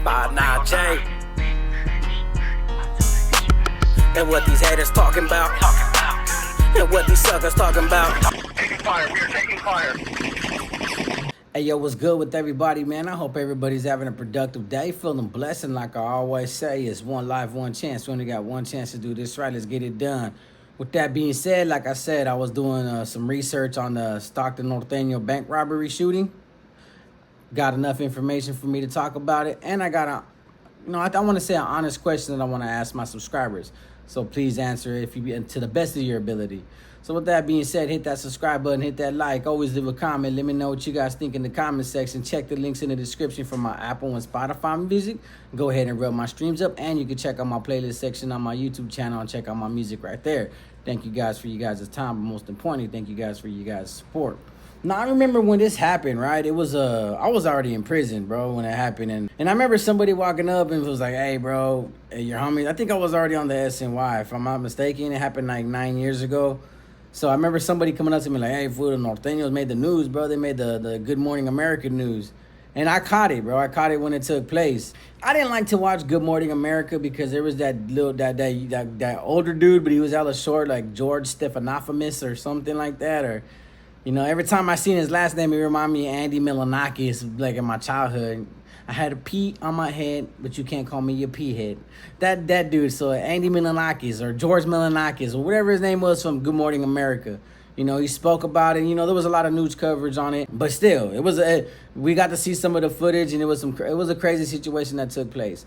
by Najee. And what these haters talking about, and what these suckers talking about. Taking fire, we are taking fire. Hey, yo, what's good with everybody, man? I hope everybody's having a productive day, feeling blessed, and like I always say, it's one life, one chance. We only got one chance to do this right. Let's get it done. With that being said, like I said, I was doing some research on the Stockton, Nortenos bank robbery shooting. Got enough information for me to talk about it, and I got I want to say an honest question that I want to ask my subscribers. So please answer it to the best of your ability. So with that being said, hit that subscribe button, hit that like, always leave a comment. Let me know what you guys think in the comment section. Check the links in the description for my Apple and Spotify music. Go ahead and rub my streams up, and you can check out my playlist section on my YouTube channel and check out my music right there. Thank you guys for you guys' time, but most importantly, thank you guys for you guys' support. Now, I remember when this happened, right? It was, I was already in prison, bro, when it happened. And I remember somebody walking up and was like, hey, bro, hey, your homies. I think I was already on the SNY, if I'm not mistaken. It happened like 9 years ago. So I remember somebody coming up to me like, hey, fool, the Nortenos made the news, bro. They made the Good Morning America news. And I caught it, bro. I caught it when it took place. I didn't like to watch Good Morning America because there was that older dude, but he was hella short, like George Stephanopoulos or something like that. Or, you know, every time I seen his last name, it reminded me of Andy Milonakis, like in my childhood. I had a P on my head, but you can't call me your P head. That dude, so Andy Milonakis or George Milonakis or whatever his name was from Good Morning America. You know, he spoke about it. You know, there was a lot of news coverage on it, but still, we got to see some of the footage, and it was a crazy situation that took place.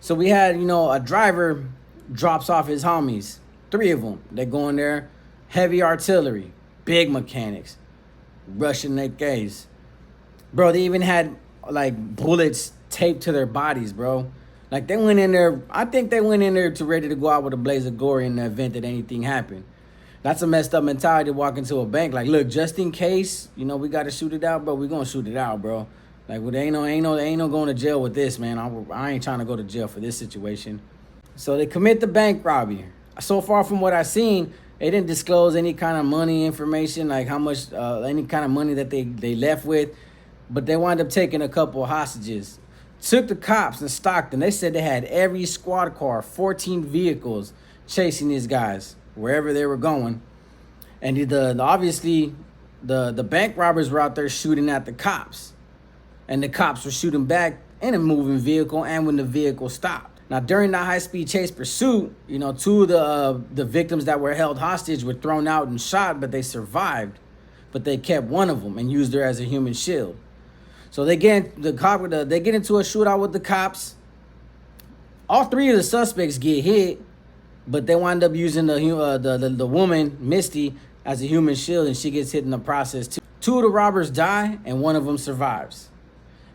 So we had, a driver drops off his homies, 3 of them. They go in there, heavy artillery, big mechanics, Russian AKs. Bro, they even had like bullets taped to their bodies, bro. Like they went in there. I think they went in there ready to go out with a blaze of glory in the event that anything happened. That's a messed up mentality to walk into a bank. Like, look, just in case, we got to shoot it out, bro. We gonna shoot it out, bro. Like, well, ain't no going to jail with this, man. I ain't trying to go to jail for this situation. So they commit the bank robbery. So far from what I've seen, they didn't disclose any kind of money information, like how much, any kind of money that they left with. But they wound up taking a couple of hostages. Took the cops in Stockton. They said they had every squad car, 14 vehicles chasing these guys wherever they were going. And obviously the bank robbers were out there shooting at the cops. And the cops were shooting back in a moving vehicle and when the vehicle stopped. Now, during the high-speed chase pursuit, 2 of the victims that were held hostage were thrown out and shot, but they survived. But they kept one of them and used her as a human shield. So they get into a shootout with the cops. All 3 of the suspects get hit, but they wind up using the woman, Misty, as a human shield, and she gets hit in the process too. 2 of the robbers die, and one of them survives.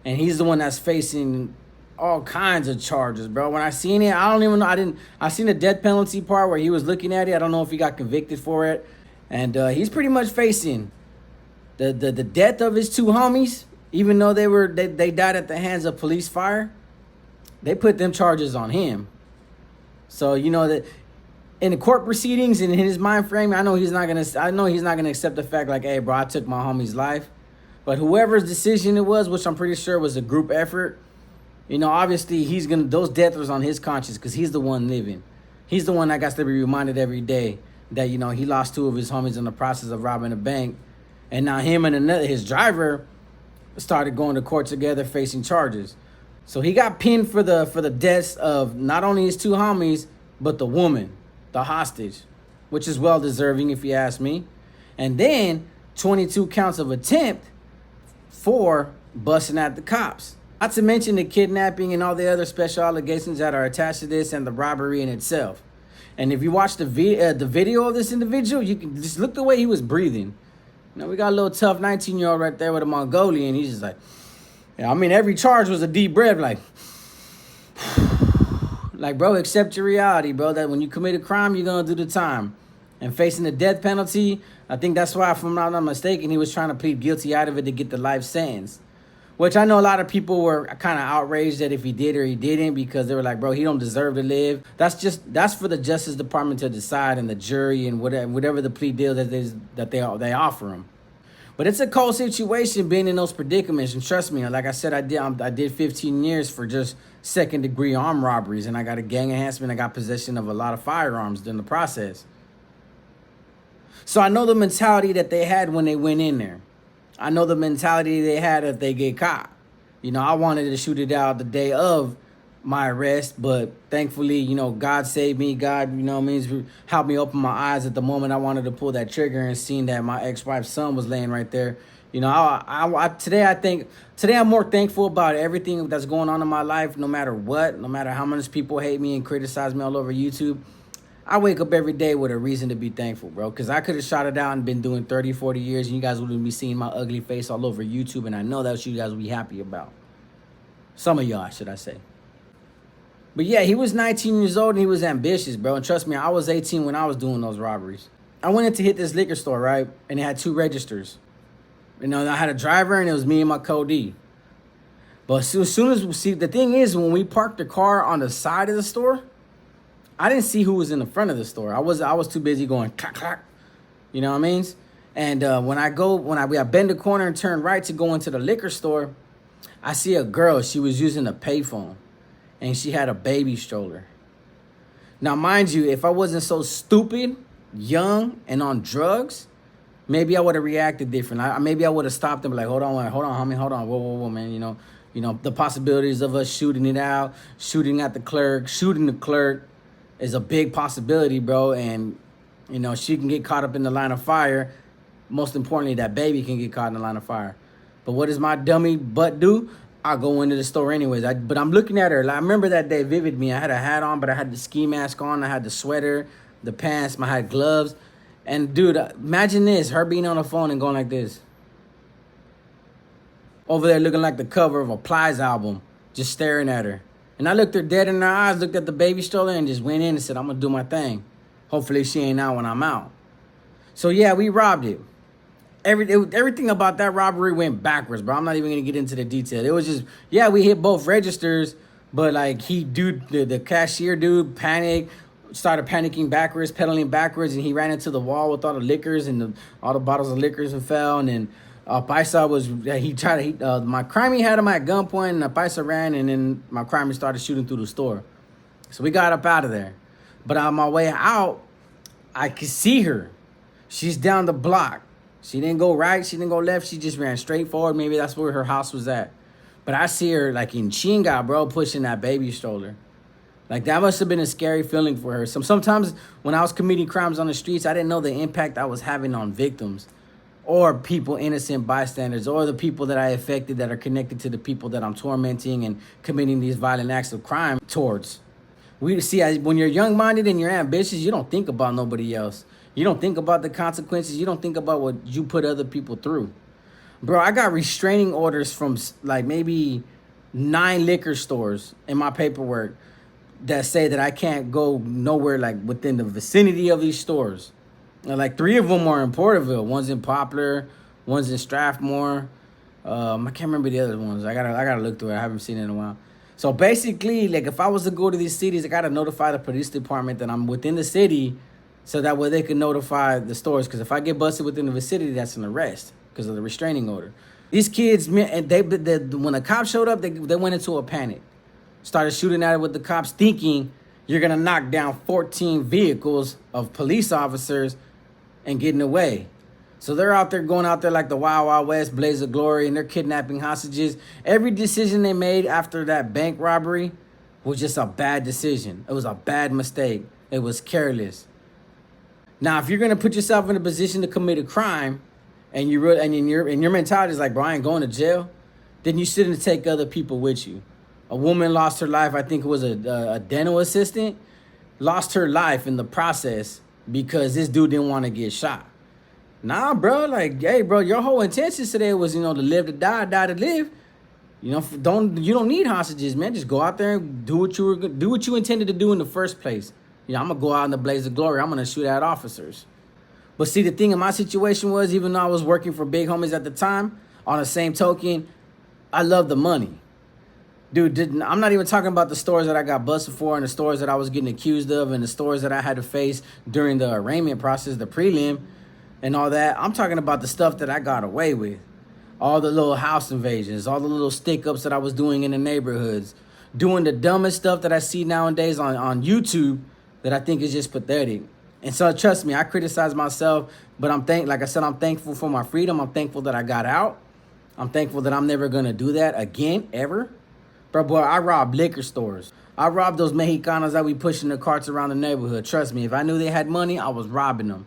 And he's the one that's facing all kinds of charges, bro. When I seen it, I don't even know. I seen the death penalty part where he was looking at it. I don't know if he got convicted for it. And he's pretty much facing the death of his 2 homies. Even though they died at the hands of police fire, they put them charges on him. So that in the court proceedings and in his mind frame, I know he's not gonna accept the fact like, hey, bro, I took my homie's life. But whoever's decision it was, which I'm pretty sure was a group effort, obviously those deaths was on his conscience because he's the one living. He's the one that got to be reminded every day that he lost 2 of his homies in the process of robbing a bank, and now him and his driver started going to court together facing charges. So he got pinned for the deaths of not only his 2 homies, but the woman, the hostage, which is well deserving if you ask me. And then 22 counts of attempt for busting at the cops. Not to mention the kidnapping and all the other special allegations that are attached to this and the robbery in itself. And if you watch the video of this individual, you can just look the way he was breathing. We got a little tough 19-year-old right there with a Mongolian. He's just like, every charge was a deep breath, like, bro, accept your reality, bro, that when you commit a crime, you're going to do the time. And facing the death penalty, I think that's why, if I'm not mistaken, he was trying to plead guilty out of it to get the life sentence. Which I know a lot of people were kind of outraged that if he did or he didn't, because they were like, bro, he don't deserve to live. That's for the Justice Department to decide, and the jury and whatever the plea deal that they offer him. But it's a cold situation being in those predicaments. And trust me, like I said, I did 15 years for just second degree armed robberies, and I got a gang enhancement. I got possession of a lot of firearms during the process. So I know the mentality that they had when they went in there. I know the mentality they had if they get caught. You know, I wanted to shoot it out the day of my arrest, but thankfully, you know, God saved me. God, you know, means helped me open my eyes at the moment I wanted to pull that trigger and seeing that my ex-wife's son was laying right there. You know, today I'm more thankful about everything that's going on in my life, no matter what, no matter how much people hate me and criticize me all over YouTube. I wake up every day with a reason to be thankful, bro, because I could have shot it out and been doing 30, 40 years, and you guys wouldn't be seeing my ugly face all over YouTube, and I know that's what you guys would be happy about. Some of y'all, should I say. But yeah, he was 19 years old, and he was ambitious, bro, and trust me, I was 18 when I was doing those robberies. I went in to hit this liquor store, right, and it had 2 registers. You know, I had a driver, and it was me and my co-D. But as soon as, see, the thing is, when we parked the car on the side of the store, I didn't see who was in the front of the store. I was too busy going clack, clack. You know what I mean? And when I bend the corner and turn right to go into the liquor store, I see a girl. She was using a payphone, and she had a baby stroller. Now, mind you, if I wasn't so stupid, young, and on drugs, maybe I would have reacted different. Maybe I would have stopped and be like, hold on, homie, hold on, whoa, man. You know, the possibilities of us shooting it out, shooting at the clerk, shooting the clerk is a big possibility, bro. And, you know, she can get caught up in the line of fire. Most importantly, that baby can get caught in the line of fire. But what does my dummy butt do? I'll go into the store anyways. But I'm looking at her. Like, I remember that day vivid me. I had a hat on, but I had the ski mask on. I had the sweater, the pants, I had gloves. And, dude, imagine this, her being on the phone and going like this. Over there looking like the cover of a Plies album, just staring at her. And I looked her dead in her eyes, looked at the baby stroller, and just went in and said, I'm going to do my thing. Hopefully she ain't out when I'm out. So, yeah, we robbed it. Everything about that robbery went backwards, bro. I'm not even going to get into the detail. It was just, yeah, we hit both registers, but, like, the cashier dude panicked, started panicking backwards, pedaling backwards, and he ran into the wall with all the liquors and all the bottles of liquors and fell. And then Paisa my crimey had him at gunpoint, and Paisa ran, and then my crimey started shooting through the store. So we got up out of there. But on my way out, I could see her. She's down the block. She didn't go right, she didn't go left, she just ran straight forward. Maybe that's where her house was at. But I see her like in Chinga, bro, pushing that baby stroller. Like, that must have been a scary feeling for her. Sometimes when I was committing crimes on the streets, I didn't know the impact I was having on victims or people, innocent bystanders, or the people that I affected that are connected to the people that I'm tormenting and committing these violent acts of crime towards. When you're young-minded and you're ambitious, you don't think about nobody else. You don't think about the consequences. You don't think about what you put other people through. Bro, I got restraining orders from like maybe 9 liquor stores in my paperwork that say that I can't go nowhere like within the vicinity of these stores. And like 3 of them are in Porterville. One's in Poplar, one's in Strathmore. I can't remember the other ones. I gotta look through it. I haven't seen it in a while. So basically, like, if I was to go to these cities, I gotta notify the police department that I'm within the city, so that way they can notify the stores. Because if I get busted within the vicinity, that's an arrest because of the restraining order. These kids, when the cops showed up, they went into a panic. Started shooting at it with the cops, thinking you're going to knock down 14 vehicles of police officers and getting away. So they're going out there like the Wild Wild West, blaze of glory, and they're kidnapping hostages. Every decision they made after that bank robbery was just a bad decision. It was a bad mistake. It was careless. Now, if you're going to put yourself in a position to commit a crime and your mentality is like, bro, I ain't going to jail, then you shouldn't take other people with you. A woman lost her life. I think it was a dental assistant, lost her life in the process because this dude didn't want to get shot. Nah, bro, like, hey, bro, your whole intention today was, to live to die, die to live. You don't need hostages, man. Just go out there and do what you intended to do in the first place. I'm going to go out in the blaze of glory. I'm going to shoot at officers. But see, the thing in my situation was, even though I was working for big homies at the time, on the same token, I love the money. Dude, I'm not even talking about the stores that I got busted for and the stores that I was getting accused of and the stores that I had to face during the arraignment process, the prelim. and all that. I'm talking about the stuff that I got away with. All the little house invasions, all the little stick-ups that I was doing in the neighborhoods, doing the dumbest stuff that I see nowadays on YouTube that I think is just pathetic. And so trust me, I criticize myself, but like I said, I'm thankful for my freedom. I'm thankful that I got out. I'm thankful that I'm never gonna do that again, ever. Bro, boy, I robbed liquor stores. I robbed those Mexicanos that we pushing the carts around the neighborhood. Trust me, if I knew they had money, I was robbing them.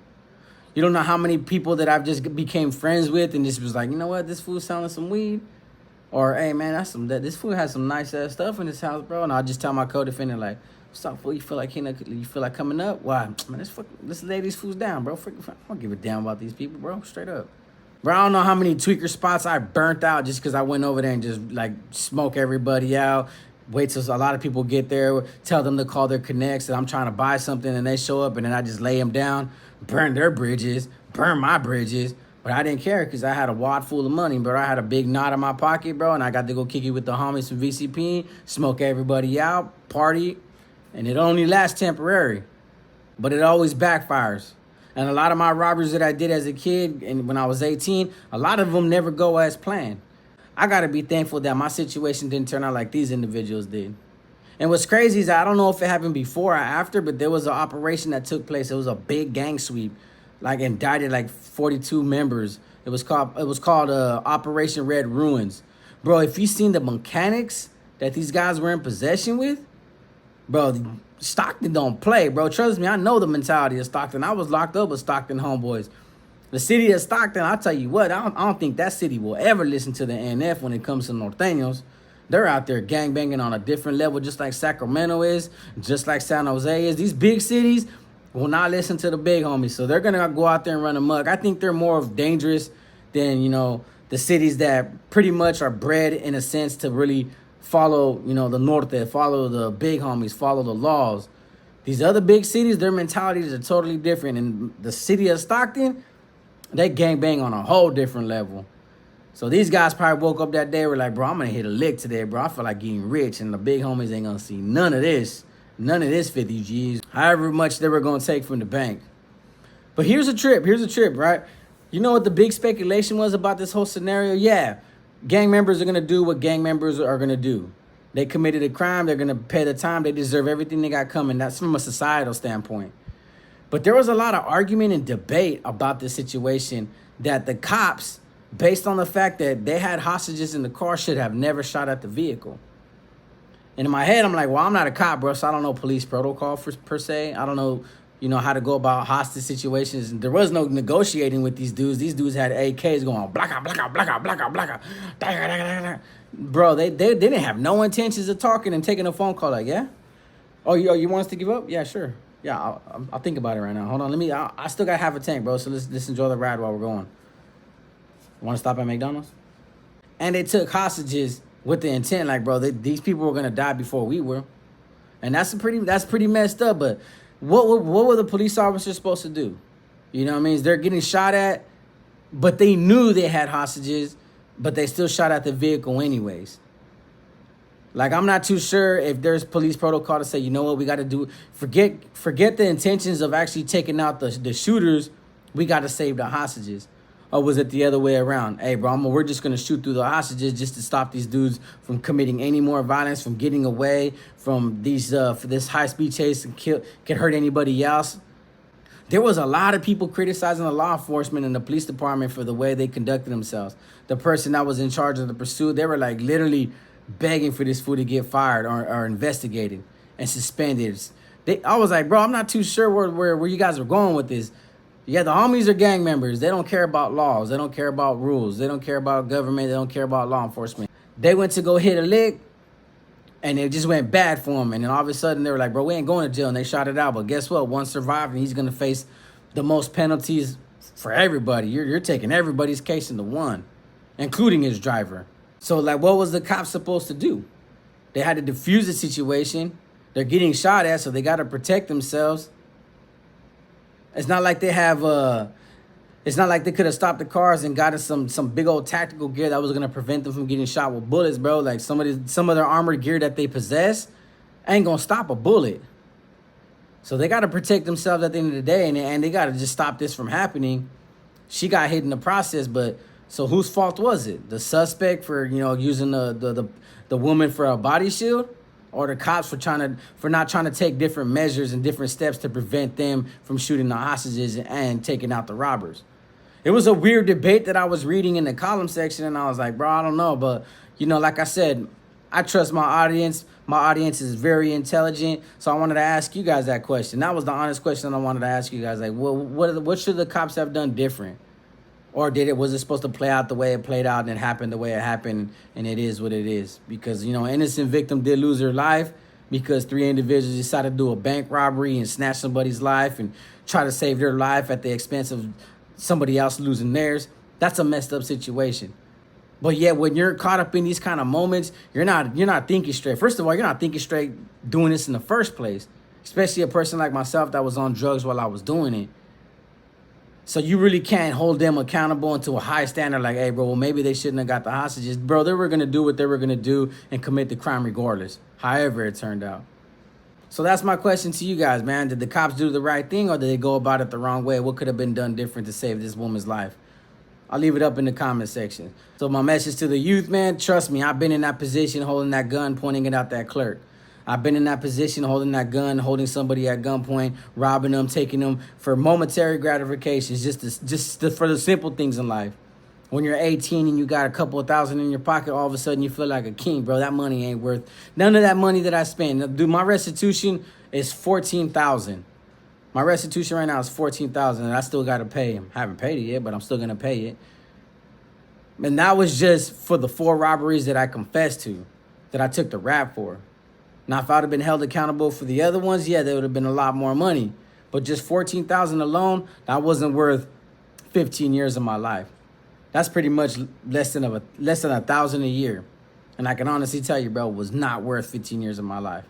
You don't know how many people that I've just became friends with and just was like, you know what, this fool's selling some weed. Or, hey, man, this fool has some nice ass stuff in his house, bro. And I'll just tell my co-defendant, like, what's up, fool? You feel like coming up? Why? Man, let's lay these fools down, bro. I don't give a damn about these people, bro. Straight up. Bro, I don't know how many tweaker spots I burnt out just because I went over there and just, like, smoke everybody out. Wait till a lot of people get there, tell them to call their connects that I'm trying to buy something, and they show up, and then I just lay them down, burn their bridges, burn my bridges. But I didn't care because I had a wad full of money, bro. I had a big knot in my pocket, bro, and I got to go kick it with the homies from VCP, smoke everybody out, party, and it only lasts temporary, but it always backfires. And a lot of my robberies that I did as a kid and when I was 18, a lot of them never go as planned. I got to be thankful that my situation didn't turn out like these individuals did. And what's crazy is I don't know if it happened before or after, but there was an operation that took place. It was a big gang sweep, like indicted like 42 members. It was called Operation Red Ruins. Bro, if you seen the mechanics that these guys were in possession with, bro, Stockton don't play, bro. Trust me, I know the mentality of Stockton. I was locked up with Stockton homeboys. The city of Stockton, I'll tell you what, I don't think that city will ever listen to the NF when it comes to Nortenos. They're out there gangbanging on a different level, just like Sacramento is, just like San Jose is. These big cities will not listen to the big homies, so they're going to go out there and run amok. I think they're more dangerous than, the cities that pretty much are bred, in a sense, to really follow, the Norte, follow the big homies, follow the laws. These other big cities, their mentalities are totally different. And the city of Stockton, they gangbang on a whole different level. So these guys probably woke up that day, were like, bro, I'm going to hit a lick today, bro. I feel like getting rich, and the big homies ain't going to see none of this 50 G's, however much they were going to take from the bank. But here's a trip, right? You know what the big speculation was about this whole scenario? Yeah, gang members are going to do what gang members are going to do. They committed a crime. They're going to pay the time. They deserve everything they got coming. That's from a societal standpoint. But there was a lot of argument and debate about this situation that the cops, based on the fact that they had hostages in the car, should have never shot at the vehicle. And in my head, I'm like, well, I'm not a cop, bro, so I don't know police protocol per se. I don't know, how to go about hostage situations. There was no negotiating with these dudes. These dudes had AKs going, blackout, blackout, blackout, blackout, blackout. Bro, they didn't have no intentions of talking and taking a phone call like, yeah? Oh, you want us to give up? Yeah, sure. Yeah, I'll think about it right now. Hold on, I still got half a tank, bro, so let's enjoy the ride while we're going. Want to stop at McDonald's? And they took hostages with the intent, like, bro, these people were going to die before we were. And that's pretty messed up, but what were the police officers supposed to do? You know what I mean? They're getting shot at, but they knew they had hostages, but they still shot at the vehicle anyways. Like, I'm not too sure if there's police protocol to say, you know what, we got to do, forget the intentions of actually taking out the shooters. We got to save the hostages. Or was it the other way around? Hey, bro, we're just going to shoot through the hostages just to stop these dudes from committing any more violence, from getting away from for this high-speed chase and can hurt anybody else. There was a lot of people criticizing the law enforcement and the police department for the way they conducted themselves. The person that was in charge of the pursuit, they were like literally begging for this fool to get fired or investigated and suspended. I was like, bro, I'm not too sure where you guys are going with this. Yeah, the homies are gang members. They don't care about laws. They don't care about rules. They don't care about government. They don't care about law enforcement. They went to go hit a lick, and it just went bad for them. And then all of a sudden, they were like, bro, we ain't going to jail. And they shot it out. But guess what? One survived, and he's going to face the most penalties for everybody. You're taking everybody's case into one, including his driver. So, like, what was the cops supposed to do? They had to defuse the situation. They're getting shot at, so they got to protect themselves. It's not like they have it's not like they could have stopped the cars and gotten some big old tactical gear that was gonna prevent them from getting shot with bullets, bro. Like some of their armored gear that they possess ain't gonna stop a bullet. So they gotta protect themselves at the end of the day, and they gotta just stop this from happening. she got hit in the process. But so whose fault was it? The suspect for using the woman for a body shield, or the cops for not trying to take different measures and different steps to prevent them from shooting the hostages and taking out the robbers? It was a weird debate that I was reading in the column section, and I was like, bro, I don't know. But, like I said, I trust my audience. My audience is very intelligent. So I wanted to ask you guys that question. That was the honest question I wanted to ask you guys. Like, what should the cops have done different? Or was it supposed to play out the way it played out and it happened the way it happened, and it is what it is? Because, innocent victim did lose her life because 3 individuals decided to do a bank robbery and snatch somebody's life and try to save their life at the expense of somebody else losing theirs. That's a messed up situation. But yet, when you're caught up in these kind of moments, you're not thinking straight. First of all, you're not thinking straight doing this in the first place, especially a person like myself that was on drugs while I was doing it. So you really can't hold them accountable into a high standard like, hey, bro, well, maybe they shouldn't have got the hostages. Bro, they were going to do what they were going to do and commit the crime regardless, however it turned out. So that's my question to you guys, man. Did the cops do the right thing, or did they go about it the wrong way? What could have been done different to save this woman's life? I'll leave it up in the comment section. So my message to the youth, man, trust me, I've been in that position, holding that gun, pointing it at that clerk. I've been in that position, holding that gun, holding somebody at gunpoint, robbing them, taking them for momentary gratifications, just for the simple things in life. When you're 18 and you got a couple of thousand in your pocket, all of a sudden you feel like a king, bro. That money ain't worth none of that money that I spend. Dude, my restitution is $14,000. My restitution right now is $14,000, and I still got to pay him. I haven't paid it yet, but I'm still going to pay it. And that was just for the 4 robberies that I confessed to, that I took the rap for. Now, if I'd have been held accountable for the other ones, yeah, there would have been a lot more money. But just $14,000 alone, that wasn't worth 15 years of my life. That's pretty much less than $1,000 a year. And I can honestly tell you, bro, it was not worth 15 years of my life.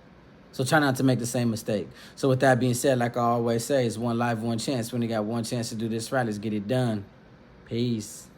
So try not to make the same mistake. So with that being said, like I always say, it's one life, one chance. When you got one chance to do this right, let's get it done. Peace.